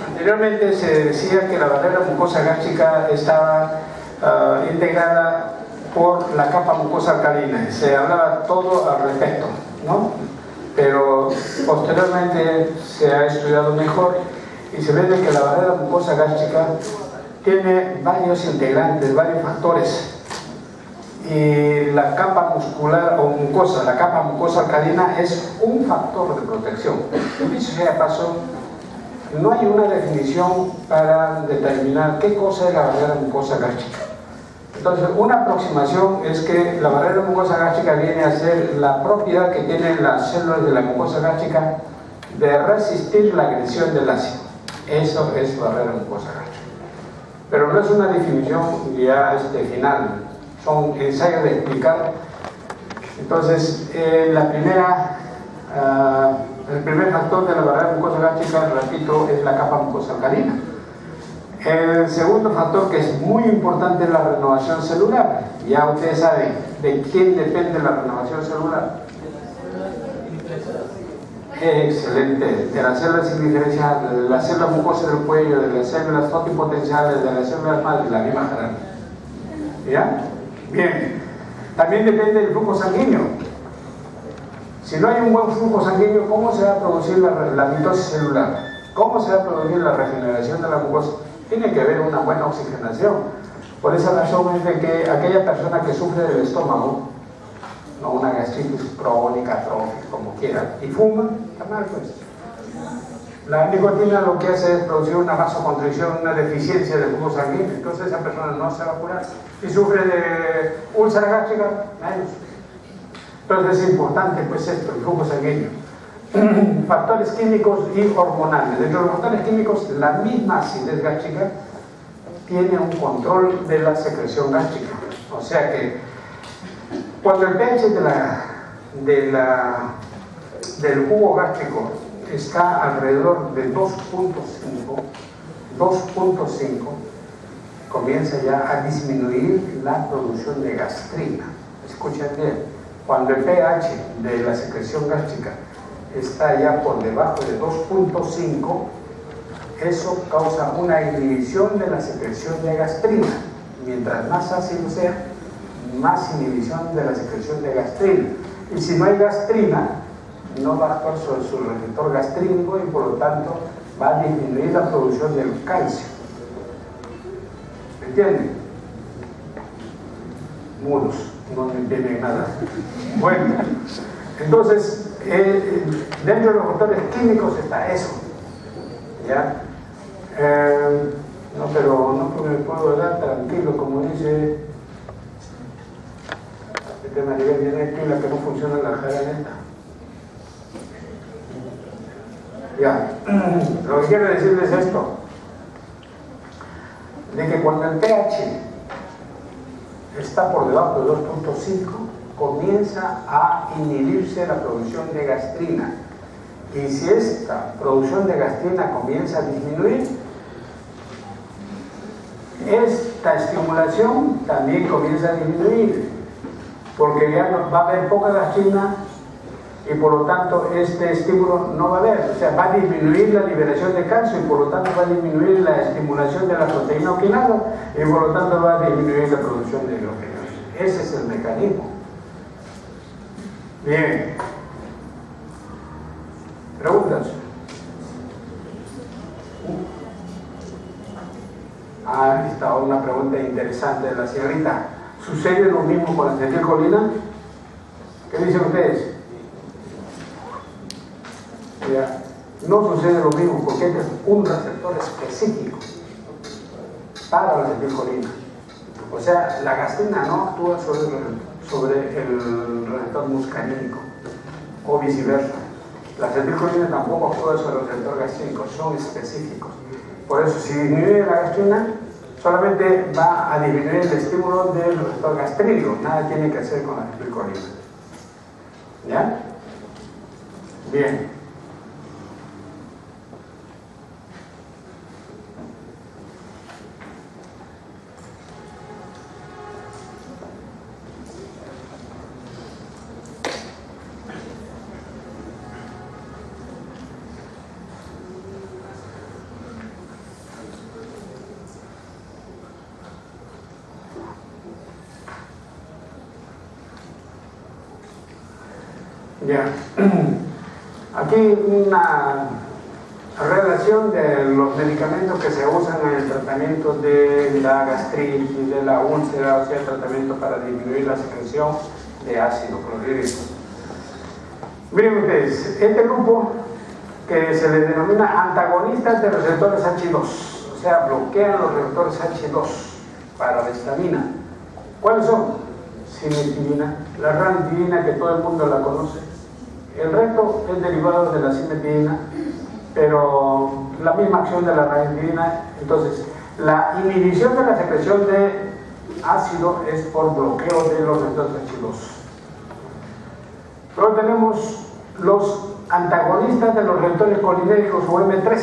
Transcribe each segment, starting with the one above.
Anteriormente se decía que la barrera mucosa gástrica estaba integrada por la capa mucosa alcalina. Se hablaba todo al respecto, ¿no? Pero posteriormente se ha estudiado mejor y se ve de que la barrera mucosa gástrica tiene varios integrantes, varios factores. Y la capa muscular o mucosa, la capa mucosa alcalina es un factor de protección. Dicho sea de paso, no hay una definición para determinar qué cosa es la barrera mucosa gástrica. Entonces, una aproximación es que la barrera mucosa gástrica viene a ser la propiedad que tienen las células de la mucosa gástrica de resistir la agresión del ácido. Eso es barrera mucosa gástrica. Pero no es una definición ya final. Son ensayos de explicar. Entonces, el primer factor de la barrera mucosa gástrica, repito, es la capa mucosa alcalina. El segundo factor que es muy importante es la renovación celular. Ya ustedes saben de quién depende la renovación celular. Excelente. De las células indiferenciales, de las células mucosas del cuello, de las células fotopotenciales, de las células madre, la misma jerarquía. ¿Ya? Bien, también depende del flujo sanguíneo. Si no hay un buen flujo sanguíneo, ¿cómo se va a producir la mitosis celular? ¿Cómo se va a producir la regeneración de la mucosa? Tiene que haber una buena oxigenación. Por esa razón es de que aquella persona que sufre del estómago, no una gastritis crónica, atrófica, como quiera, y fuma, está mal pues. La nicotina lo que hace es producir una vasoconstricción, una deficiencia del flujo sanguíneo, entonces esa persona no se va a curar. Si sufre de úlcera gástrica, menos. Entonces es importante pues esto, el flujo sanguíneo. Factores químicos y hormonales. Dentro de los factores químicos, la misma acidez gástrica tiene un control de la secreción gástrica. O sea que cuando el pH del jugo gástrico está alrededor de 2.5, comienza ya a disminuir la producción de gastrina. Escuchen bien, cuando el pH de la secreción gástrica está ya por debajo de 2.5, eso causa una inhibición de la secreción de gastrina. Mientras más ácido sea, más inhibición de la secreción de gastrina. Y si no hay gastrina, no va a actuar sobre su receptor gastrínico y por lo tanto va a disminuir la producción del calcio. ¿Me entienden? Muros, no me entienden nada. Bueno, entonces, dentro de los factores químicos está eso. ¿Ya? No, pero no me puedo dar tranquilo, como dice el tema de nivel pila que no funciona la jaraneta. Ya, lo que quiero decirles es esto, de que cuando el pH está por debajo de 2.5, comienza a inhibirse la producción de gastrina. Y si esta producción de gastrina comienza a disminuir, esta estimulación también comienza a disminuir, porque ya va a haber poca gastrina y por lo tanto este estímulo no va a haber, o sea, va a disminuir la liberación de calcio y por lo tanto va a disminuir la estimulación de la proteína oquinada y por lo tanto va a disminuir la producción de hidrógeno. Ese es el mecanismo. Bien. ¿Preguntas? Ahí está una pregunta interesante de la señorita. ¿Sucede lo mismo con la acetilcolina? ¿Qué dicen ustedes? Ya, no sucede lo mismo porque este es un receptor específico para la acetilcolina. O sea, la gastrina no actúa sobre el receptor muscarínico o viceversa. La acetilcolina tampoco actúa sobre el receptor gastrínico, son específicos. Por eso, si disminuye la gastrina, solamente va a disminuir el estímulo del receptor gastrínico, nada tiene que hacer con la acetilcolina. ¿Ya? Bien. Ya. Aquí una relación de los medicamentos que se usan en el tratamiento de la gastritis, de la úlcera, o sea, el tratamiento para disminuir la secreción de ácido clorhídrico. Miren ustedes, este grupo que se les denomina antagonistas de receptores H2, o sea, bloquean los receptores H2 para la histamina. ¿Cuáles son? Cimetidina, la ranitidina, que todo el mundo la conoce. El resto es derivado de la cimetidina, pero la misma acción de la ranitidina. Entonces, la inhibición de la secreción de ácido es por bloqueo de los receptores H2. Luego tenemos los antagonistas de los receptores colinérgicos o M3.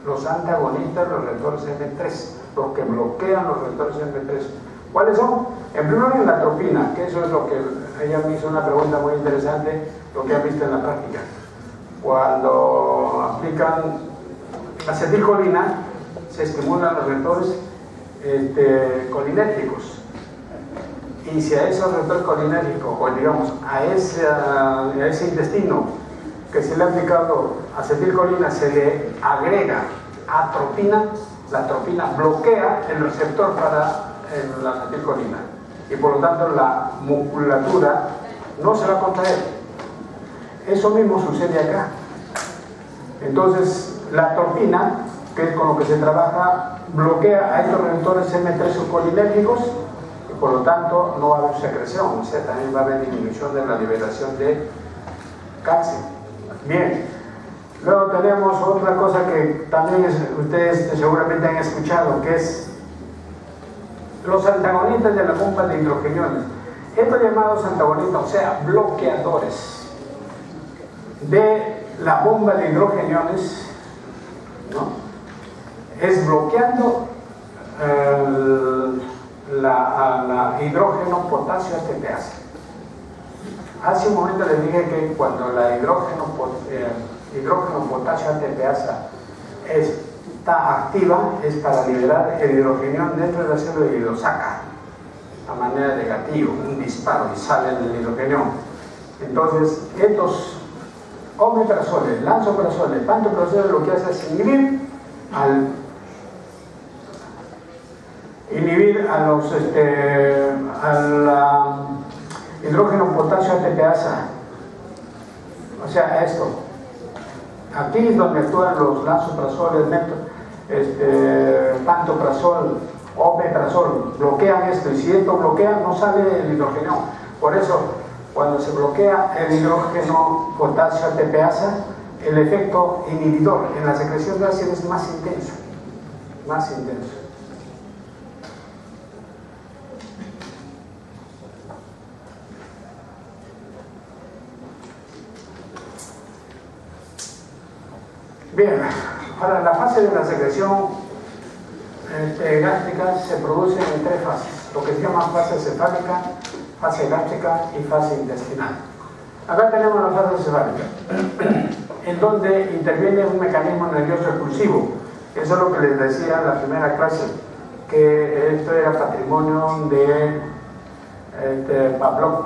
Los antagonistas de los receptores M3, los que bloquean los receptores M3. ¿Cuáles son? En primer lugar, la atropina, que eso es lo que ella me hizo una pregunta muy interesante, lo que ha visto en la práctica. Cuando aplican acetilcolina, se estimulan los receptores colinérgicos. Y si a esos receptores colinérgicos, o digamos, a ese intestino que se le ha aplicado acetilcolina, se le agrega atropina, la atropina bloquea el receptor para la acetilcolina. Y por lo tanto la musculatura no se va a contraer. Eso mismo sucede acá. Entonces, la atropina, que es con lo que se trabaja, bloquea a estos receptores M3 colinérgicos y por lo tanto no va a haber secreción, o sea, también va a haber disminución de la liberación de calcio. Bien, luego tenemos otra cosa que también ustedes seguramente han escuchado, que es los antagonistas de la bomba de hidrogeniones. Estos llamados antagonistas, o sea, bloqueadores de la bomba de hidrogeniones, ¿no? Es bloqueando la hidrógeno potasio ATPase. Hace un momento les dije que cuando la hidrógeno potasio ATPasa está activa, es para liberar el hidrogenión dentro de la célula y lo saca a manera de gatillo, un disparo, y sale el hidrogenión. Entonces, estos omeprazoles, lansoprazoles, pantoprazole, lo que hace es inhibir al hidrógeno potasio ATPasa, o sea, esto. Aquí es donde actúan los lansoprazoles, pantoprazol, omeprazol, bloquean esto, y si esto bloquea no sale el hidrogeno. Por eso, cuando se bloquea el hidrógeno potasio ATPasa, el efecto inhibidor en la secreción de ácido es más intenso, más intenso. Bien, ahora la fase de la secreción gástrica se produce en tres fases, lo que se llama fase cefálica, fase gástrica y fase intestinal. Acá tenemos la fase cefálica, en donde interviene un mecanismo nervioso expulsivo. Eso es lo que les decía en la primera clase, que esto era patrimonio de Pavlov,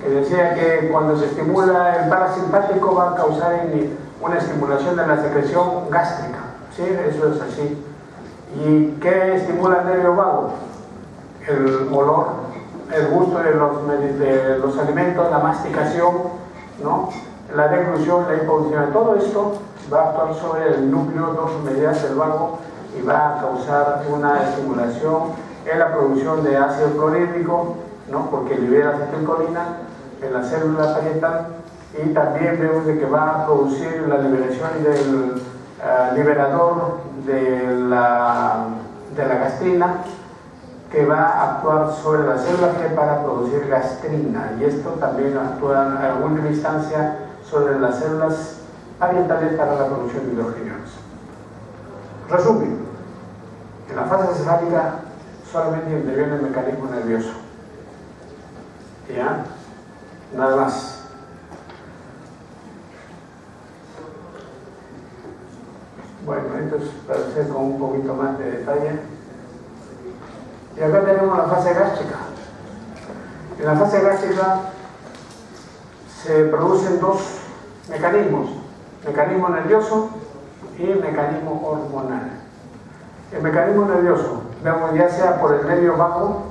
que decía que cuando se estimula el parasimpático va a causar una estimulación de la secreción gástrica. ¿Sí? Eso es así. ¿Y qué estimula el nervio vago? El olor, el gusto de los alimentos, la masticación, ¿no? La deglución, la hipofuncción. Todo esto va a actuar sobre el núcleo dorsomedial del vago y va a causar una estimulación en la producción de ácido clorhídrico, ¿no? Porque libera acetilcolina en la célula parietal, y también vemos de que va a producir la liberación del liberador de la gastrina, que va a actuar sobre la célula G para producir gastrina, y esto también actúa en última instancia sobre las células parietales para la producción de hidrogeniones. Resumen, en la fase cefálica solamente interviene el mecanismo nervioso, ¿ya? Nada más. Bueno, esto es para hacer con un poquito más de detalle. Y acá tenemos la fase gástrica. En la fase gástrica se producen dos mecanismos, mecanismo nervioso y mecanismo hormonal. El mecanismo nervioso, vemos ya sea por el nervio vago,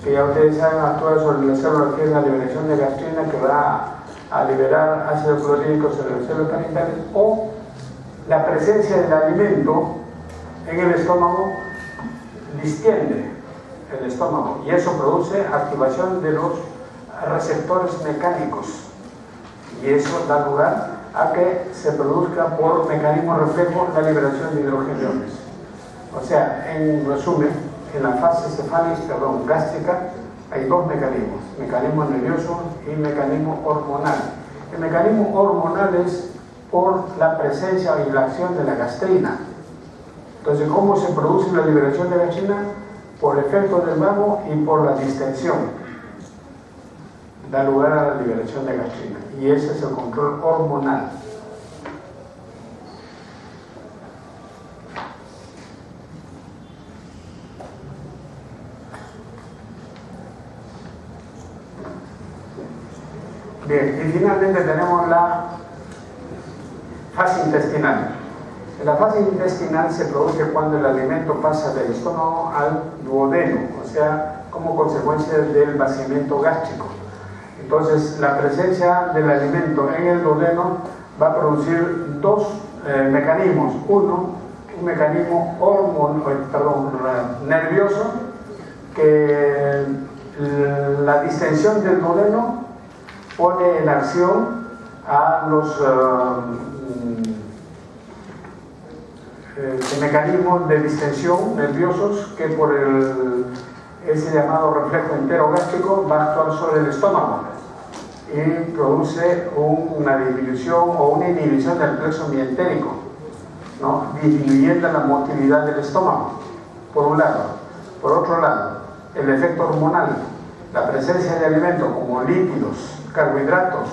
que ya ustedes saben, actúa sobre la célula que es la liberación de gastrina, que va a liberar ácido clorhídrico sobre las células parietales, o la presencia del alimento en el estómago distiende el estómago y eso produce activación de los receptores mecánicos y eso da lugar a que se produzca por mecanismo reflejo la liberación de hidrogeniones. O sea, en resumen, en la fase gástrica hay dos mecanismos, mecanismo nervioso y mecanismo hormonal. El mecanismo hormonal es por la presencia y la acción de la gastrina. Entonces, ¿cómo se produce la liberación de gastrina? Por efecto del vago y por la distensión. Da lugar a la liberación de gastrina. Y ese es el control hormonal. Bien, y finalmente tenemos la fase intestinal. La fase intestinal se produce cuando el alimento pasa del estómago al duodeno, o sea, como consecuencia del vaciamiento gástrico. Entonces, la presencia del alimento en el duodeno va a producir dos mecanismos. Uno, un mecanismo nervioso, que la distensión del duodeno pone en acción a los mecanismos de distensión nerviosos que por ese llamado reflejo enterogástrico va a actuar sobre el estómago y produce una disminución o una inhibición del plexo mientérico, ¿no? Disminuyendo la motilidad del estómago, por un lado. Por otro lado, el efecto hormonal, la presencia de alimentos como lípidos, carbohidratos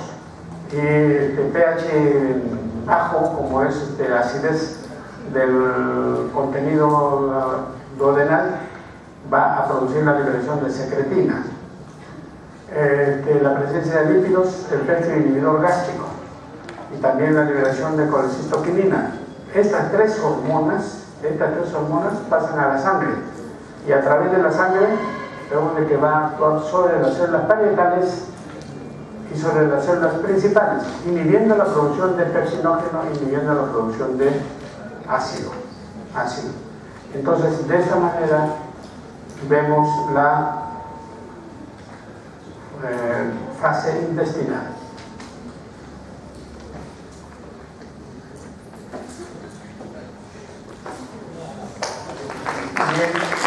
y pH bajo, como es la acidez del contenido duodenal, va a producir la liberación de secretina. La presencia de lípidos, el efecto inhibidor gástrico y también la liberación de colecistoquinina. Estas tres hormonas pasan a la sangre y a través de la sangre vemos de que va a actuar sobre las células parietales y sobre las células principales, inhibiendo la producción de pepsinógeno, inhibiendo la producción de ácido. Entonces, de esta manera vemos la fase intestinal. Bien.